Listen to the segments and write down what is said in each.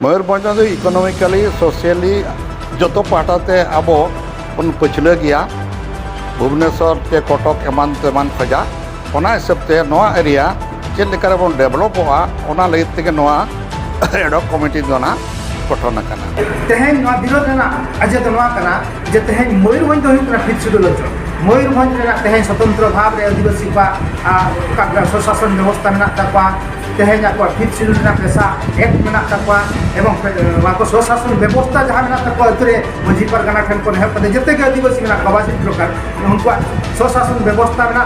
मयूरभंज में economically socially जो पाटाते अब बन पछले गया भुवनेश्वर से कटक एमान तेमान खजा हिसाब से एरिया चेक बन डेभलपा लगे एडक कमिटी गठन तेहन विरोध अजे तो जे तेहन मयूरभंज फिफ्थ शेड्यूल मयूरभंज तेहन स्वतंत्र भाव आदिवासी स्वशासन व्यवस्था में तेहन फिफ्थ शेड्यूल पेशा एक्ट में स्वशासन व्यवस्था जहाँ अतुरे मझी परगना ठेन को हेल्प जिते आदिवासी में प्रवासी प्रकार उनको स्वशासन व्यवस्था में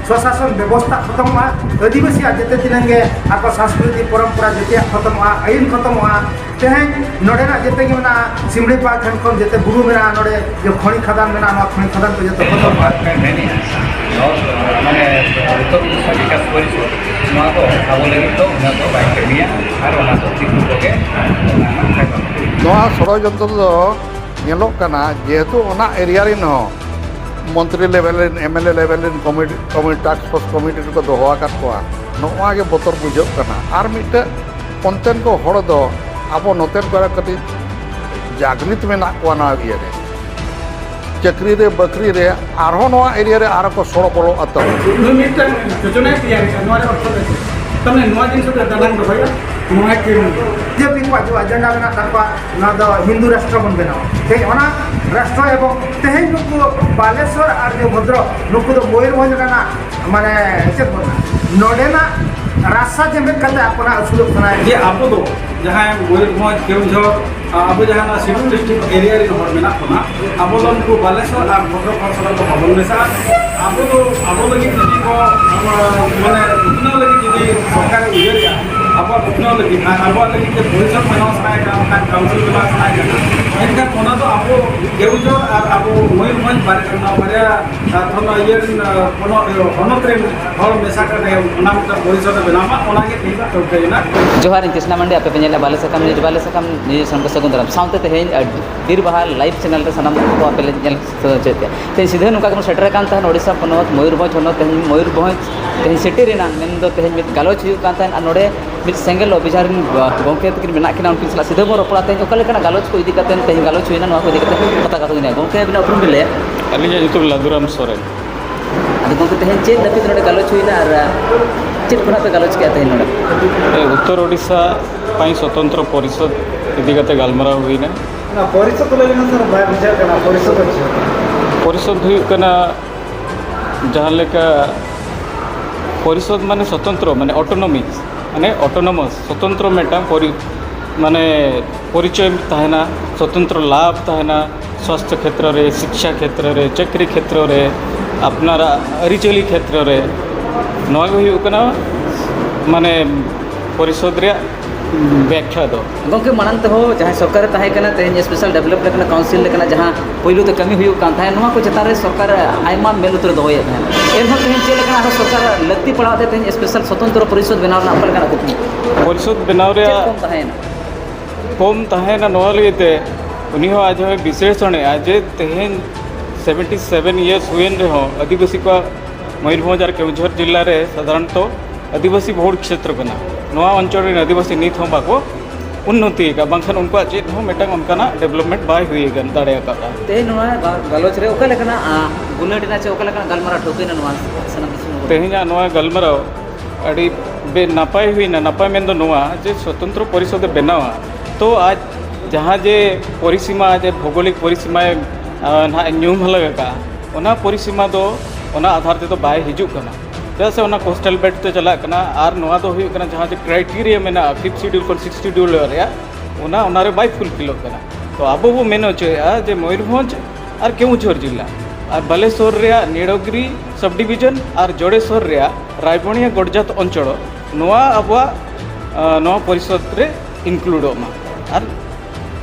स्वशासन व्यवस्था खत्म आदिवासी जिते दिनगे आप सांस्कृतिक परंपरा जिते खत्म आईन खत्म तेहन नोडेना जिते सिमड़ीपा ठेन को जिते बुरु में नोड़े जो खनि खदान में खनि खदान को जो खत्म माने उत्तर उड़ीसा विकास परिषद षड्यंत्र जेहेतु एरिया मंत्री level MLA level committee task force committee को दोहरा नोगे बतर बुझे और मिट्टे पंतेन को हड़ दो अब नोतेन को कटी जागृत में ये चाकरी रे बकरी रे एरिया रे आर को सड़ बड़ो अत योजना जो एजेंडा में हिंदू राष्ट्र बन बना राष्ट्र एवं तेहन नुक बालेश्वर और जो भद्रक नुक मयूरभंज माने चेक नोडेना रास्ता जेमेद करते अपना असुलुक ये अब जहाँ मयूरभंज केउझर अब जहाँ शेड्यूल डिस्ट्रिक्ट एरिया में अब उनको बालेश्वर और भद्रक को भवन में अब लगे को माने उतना लगे सरकार उयरिया अब उतना लगे अब लगे परिषद बनाव साना काउंसिल बनाव साना एनखान अब केउझर और अब मयूरभंज बारे ये हनत हर मेसा परिषद बनावा जोहार कृष्णा मंडी आपे पेनेला बाले सकम निज संग सगुन दराम साउंते तेहेन बीर बहा लाइव चैनल रे सनाम को आपे नेल चेते ते सीधे नुका को सेटर कान तहन ओडिसा पनोत मयूरभंज होनो तेहेन मयूरभंज तेहेन सिटी रेना मेन दो तेहेन मित गालोच हुयु कान तहन नोडे मित सेंगल अभिजार गोंके तकिन मेना किना उनकिन सला सीधे बो रोपड़ा तेहेन ओका लेकना गालोच को इदी कातेन तेहेन गालोच हुइना नवा को इदी काते पता कातो ने गोंके बिना उपरुम बिले अलिया युतुब लादुराम सोरेन अदि गोंके तेहेन चेक लपि नोडे गालोच हुइना और चेक कोना पे गालोच के तेहेन नोडे उत्तर ओडिशा पाई स्वतंत्र परिषद इदी काते गालमरा हुइना परिषद लेना सर बाय विचार करना परिषद हुइकना जहाँ लेका परिषद माने स्वतंत्र माने ऑटोनॉमिक्स माने ऑटोनॉमस स्वतंत्र मेटा माने परिचय ताहेना स्वतंत्र लाभ ताहेना स्वास्थ्य क्षेत्र रे शिक्षा क्षेत्र रे चाकरी क्षेत्र रे अपनारा अरिचली क्षेत्र रे नवा हुइकना माने परिषद रे व्याख्या दो गोंके मानते हो जहाँ सरकार तहे कना तेहेन स्पेशल डेवलप लेकना काउंसिल लेकना जहाँ पहिलो तो कमी हुयु कान थाय नवा को चेतान रे सरकार आयमा मेल उतर दोय है एरहो तेहेन चे लेकना सरकार लत्ती पड़ाते तेहेन स्पेशल स्वतंत्र परिषद बनावना अपन लेकना कुछ परिषद बनाव रे कम तहेना नवा लेते उनी हो आज विश्लेषण आज तेहेन 77 इयर्स हुएन रे हो आदिवासी को मयूरभंज और केउझर जिल्ला रे साधारणतः आदिवासी बहुल क्षेत्र कना नवा अंचल आदिवासी नीत हम बाको उन्नति का बांखान उनको चेत हो मेटा उनकाना डेवलपमेंट बाय हुई गन दाड़े का तेहेन नवा गालोच रे ओका लेकना गुलटिना चे ओका लेकना गलमरा ठोकेना नवा सनम तेहेना नवा गलमरा अड़ी बे नापाय हुईना नापाय मेन दो नवा जे स्वतंत्र परिषद बनावा तो आज जहाँ जे परिसीमा जे भौगोलिक परिसीमा ना न्यूम लगा ओना परिसीमा दो ओना आधार ते तो बाय हिजु कना जैसे उना कोस्टल बेल्ट ते चला कना आर नवा दो हुई कना जहाँ जे क्राइटेरिया में ना 5th शेड्यूल को 6th शेड्यूल रे ओना ओना रे बाय फुलफिल कना तो अब वो मेन होचया जे मयूरभंज और केउझर जिला और बालेश्वर रे नीलगिरी सब डिविजन और जोड़ेश्वर रे रायबणिया गड़जात अंचल नवा अब नवा परिषद रे इनक्लूड मा और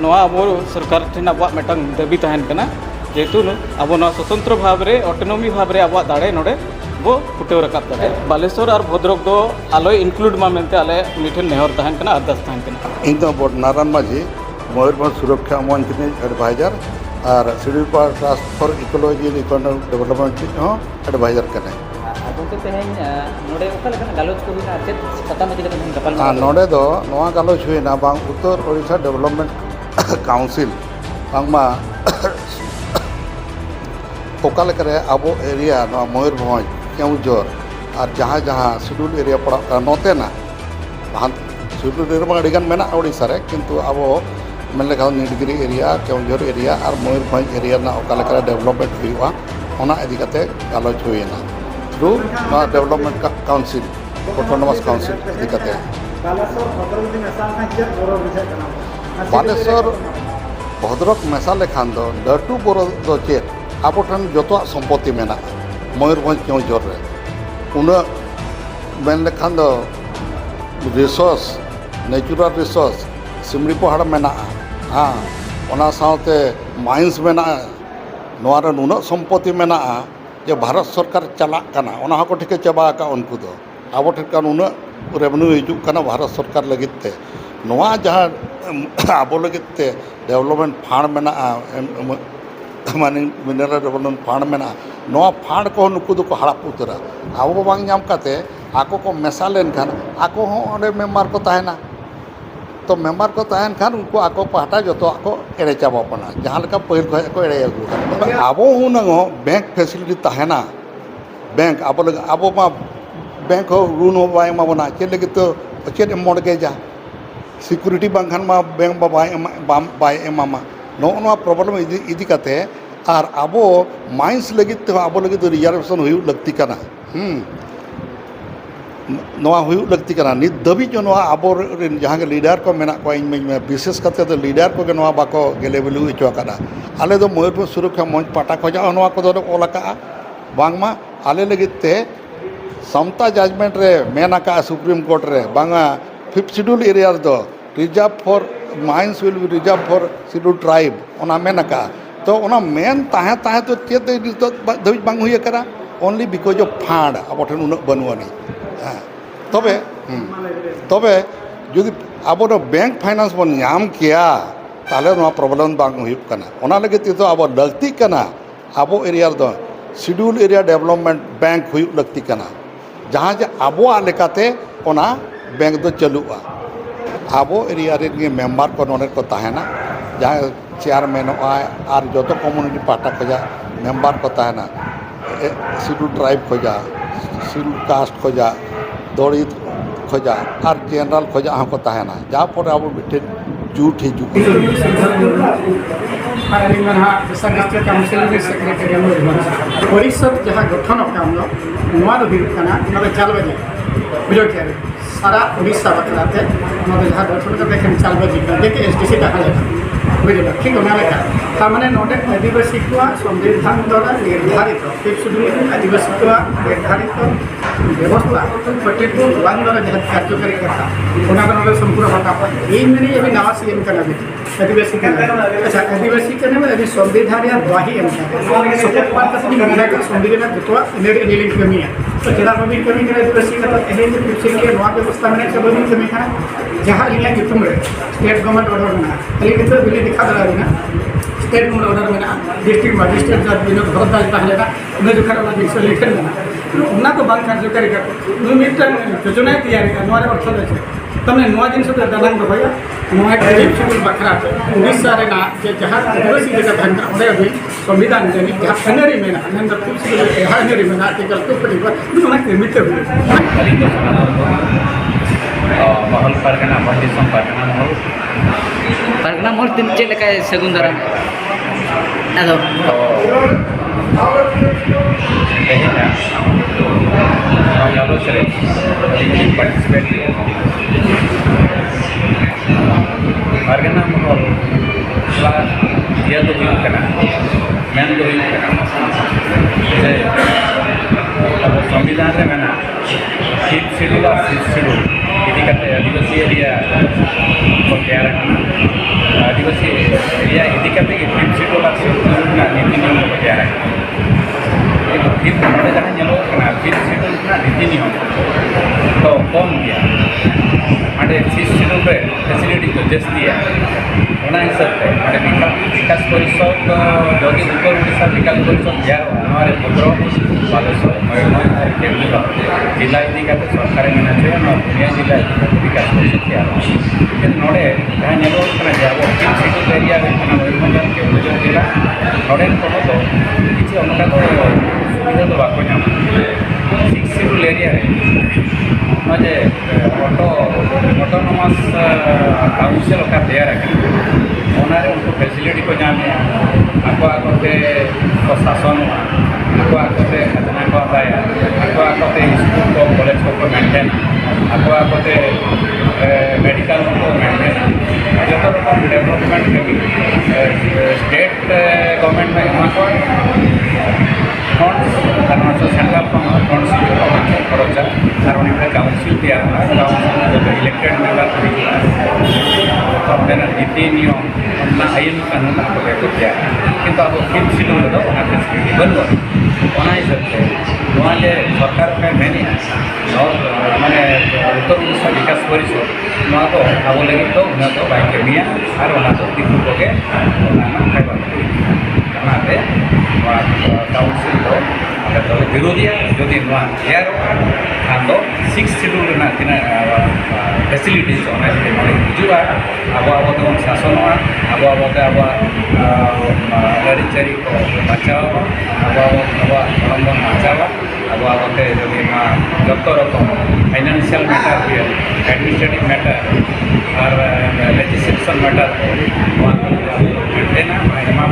नवा अब सरकार ठेन अब मेटंग दाबी तहन कना जेहेतु अब स्वतंत्र भाव रे ऑटोनॉमी भाव रे अब दाड़े नोडे वो फुटेव रकाब दाड़े बालेश्वर और भद्रक दो आलो इनक्लूड मा मेनते आले मिठन नेहर तहन कना अरदास तहन कना इन दो बोर्ड नारायण माझी मयूरभंज सुरक्षा मंच ने एडवाइजर और schedule task for ecology and economic development advisor कने ᱜᱚᱢᱠᱮ ᱛᱮᱦᱮᱧ ᱱᱚᱰᱮ ᱚᱠᱟ ᱞᱮᱠᱟᱱᱟᱜ ᱜᱟᱞᱚᱪ ᱠᱚ ᱦᱩᱭᱱᱟ ᱪᱮᱫ ᱥᱟᱛᱟᱢ ᱤᱫᱤ ᱠᱟᱛᱮ ᱛᱮᱦᱮᱧ ᱜᱟᱯᱟᱞᱢᱟᱨᱟᱣ ᱱᱚᱰᱮ ᱫᱚ ᱱᱚᱣᱟ ᱜᱟᱞᱚᱪ ᱦᱩᱭᱱᱟ ᱵᱟᱝ ᱩᱛᱛᱚᱨ ᱳᱲᱤᱥᱟ ᱰᱮᱵᱷᱞᱚᱯᱢᱮন্ট কাউন্সিল ᱵᱟᱝᱢᱟ ᱚᱠᱟ ᱞᱮᱠᱟᱨᱮ ᱟᱵᱚ ᱮᱨᱤᱭᱟ ᱱᱚᱣᱟ ᱢᱚᱭᱩᱨᱵᱷᱚᱸᱡᱽ केवझर और जहाँ जहाँ शिड्यूल एरिया पड़ा नोतेना शिड्यूल एरिया में अड़ीगान मेना ओडिशा रे किंतु अब मेन लेखा नीलगिरी एरिया केवझर एरिया और मयूरभंज एरिया ना ओका लेका डेवलपमेंट हुआ ओना इदी कते गालोच हुईना through development council autonomous council इदी कते बालेश्वर भद्रक मेसा लेखान दो लटू बड़ो दो चेत अब ठन जो सम्पत्ति मेना मयूरभंज केवझर रे उन मेन लेखान दो रिसोर्स नेचुरल रिसोर्स सिमड़ी पहाड़ मेना हाँ ओना साथे माइंस मेना नोआरे नुना सम्पत्ति मेना जे भारत सरकार चला कना ओना हको ठिके चाबा का उनको दो अब ठिका उन रेवेन्यू हिजुक कना भारत सरकार लगिते नोआ जहाँ अब लगिते डेवलपमेंट फांड मेना माने मिनरल डेवलपमेंट फांड मेना नोआ फांड को नुकु दो हड़प उतरा अब बांग नाम काते आको को मेसा लेन खान आको हो ओंडे मेम्बर को ताहेना तो मेम्बर को ताहेन खान उनको आको पहाटा जो तो आको एड़े चाबा पना जहाँ लेका पहिल खय को एड़े आगु अब हुनंगो बैंक फैसिलिटी ताहेना बैंक अब मा बैंक हो ऋण हो बाय माबना चेद लगे तो चेद मॉडगेजा सिक्योरिटी बांखान मा बैंक बाय एमामा नो प्रॉब्लम इदी काते और अब माइंस लगे तो अब लगे तो रिजर्वेशन हुई लगती करना लगती करना नित दबी जो अब जहाँ के लीडर को मेना को विशेष करते तो लीडर को बाको गेले बिलु इचोकना आले दो मयूरभंज सुरक्षा मंच पाटा खोजा को ओलका बांगमा आले लगिते समता जजमेंट रे मेना का सुप्रीम कोर्ट रे बांगा 5th शेड्यूल एरिया दो reserve for mines will be reserve for schedule tribe ओना मेना का तो ओना मेन ताहे ताहे तो चेत दबी बांग हुई करा ओनली बिकॉज ऑफ फांड अब ठन उन बनुआनी तबे तबे जुदी अब बैंक फाइनेंस बन नाम किया ताले नोआ प्रॉब्लम बांग हुई कना ओना लगे तो अब लगती कना अब एरिया दो शेड्यूल एरिया डेवलपमेंट बैंक हुई लगती कना जहाँ जे अब लेकाते ओना बैंक दो चलुआ अब एरिया रे मेम्बर को नोने को ताहेना जहाँ चेयरमैन और जो तो कम्युनिटी पार्टा खोजा मेम्बर को ताहेना शेड्यूल ट्राइब खोजा शेड्यूल कास्ट खोजा दलित खोजा और जनरल खोजा को ताहेना जहाँ पर अब मिट्टे जूट हिजू परिषद जहाँ गठन चाल बजे बुझो क्या सारा उड़ीसा बकलाते जहाँ गठन करते चाल बजे देखे SDC बुझे ठीक तार नोडे आदिवासी को संविधान द्वारा निर्धारित 5th शेड्यूल आदिवासी को निर्धारित व्यवस्था 42 द्वारा जहाँ कार्यकारी करता संपूर्ण होता मेरी अभी नवा CM का भी आदिवासी का अच्छा आदिवासी के अभी संविधान या द्वाही सपोर्ट पार्ट संविधान जुतवा एनिलिंग कमी है तो चला बबी कमी करे आदिवासी का फिर के नवा व्यवस्था में सब बबी कमी है जहाँ लिया जुतुम रे स्टेट गवर्नमेंट ऑर्डर में खाली कितना बिल्ली दिखा दे रहा स्टेट गवर्नमेंट ऑर्डर में डिस्ट्रिक्ट मजिस्ट्रेट जब विनोद भरद्वाज ताहलेना उन्हें जो खरा बिल्स लिखन में उन्ना को बांग कार्यकारी कर मिटन योजना तैयार कर नोरे अर्थ दे तमने नवा दिन से दलांग दबाया नवा गरीब शेड्यूल बखरा उड़ीसा रे ना जे जहां आदिवासी जगह धन ओडे अभी संविधान जनी जहां अनरी में ना नंद कुछ अनरी में आर्टिकल 2 पर उन्ना क्रिमिट हुए महल परगना मध्य परगना महल तीन चेक लेका सगुन दारा अदो तेहना गालोच रे पार्टिसिपेट परगना महल दिया तो हुई कना मेन तो हुई कना अब संविधान रे मेना 5th शेड्यूल और 6th शेड्यूल इदी कते आदिवासी एरिया को तैयार करना आदिवासी एरिया इदी कते कि 5th शेड्यूल और 6th शेड्यूल ना नीति नियम को तैयार करना एक फिर नोडे जहां नेलो कना 5th शेड्यूल ना नीति नियम तो कम गया अंडे 6th शेड्यूल पे फैसिलिटी तो जस्ट दिया ᱚᱱᱟ ᱦᱤᱥᱟᱹᱵ ᱛᱮ विकास परिषद जदि उत्तर ओडिशा विकास परिषद तैयार भद्रक बालेश्वर मयूरभंज और केन्दुझर जिला इदी सरकार मेना पुनिया जिला विकास परिषद तैयार नोड़े जहाँ नोना जे अब सिडुल एरिया मयूरभंज और केन्दुझर जिला नोड़े को किसी अनका सुविधा तो बाको नाम 6 सिडुल एरिया जे ऑटोनोमस काउंसिल का तैयार उनको फैसिलिटी को नाम आको आकोते प्रशासन आको आकोते खजना को आदाय आको आकोते स्कूल को कॉलेज को मेंटेन आको आकोते मेडिकल को मेंटेन जो रकम डेवलपमेंट के स्टेट गवर्नमेंट में एमा को फंड्स कारण सेंट्रल फंड्स खर्चा कारण काउंसिल तैयार काउंसिल इलेक्टेड मेंबर नीति नियम आईन कानून को तैयार किंतु अब फिफ्थ शेड्यूल फैसिलिटी बनूँ हिसाब से सरकार पे मेनी माने उत्तर ओडिशा विकास परिषद तो अब लगे तो बै कमिया और दिखू कोगे खाइबा काउंसिल तो विरोधिया जदि तैयार खान 6 शेड्यूल फैसिलिटीज हिजुआ अब शासन अब लड़ीचारी को बचाव अब अवलम्बन बचाव अब जत रकम फाइनेंशियल मैटर हुए एडमिनिस्ट्रेटिव मैटर और लेजिस्लेशन मैटर मेंटेन एमा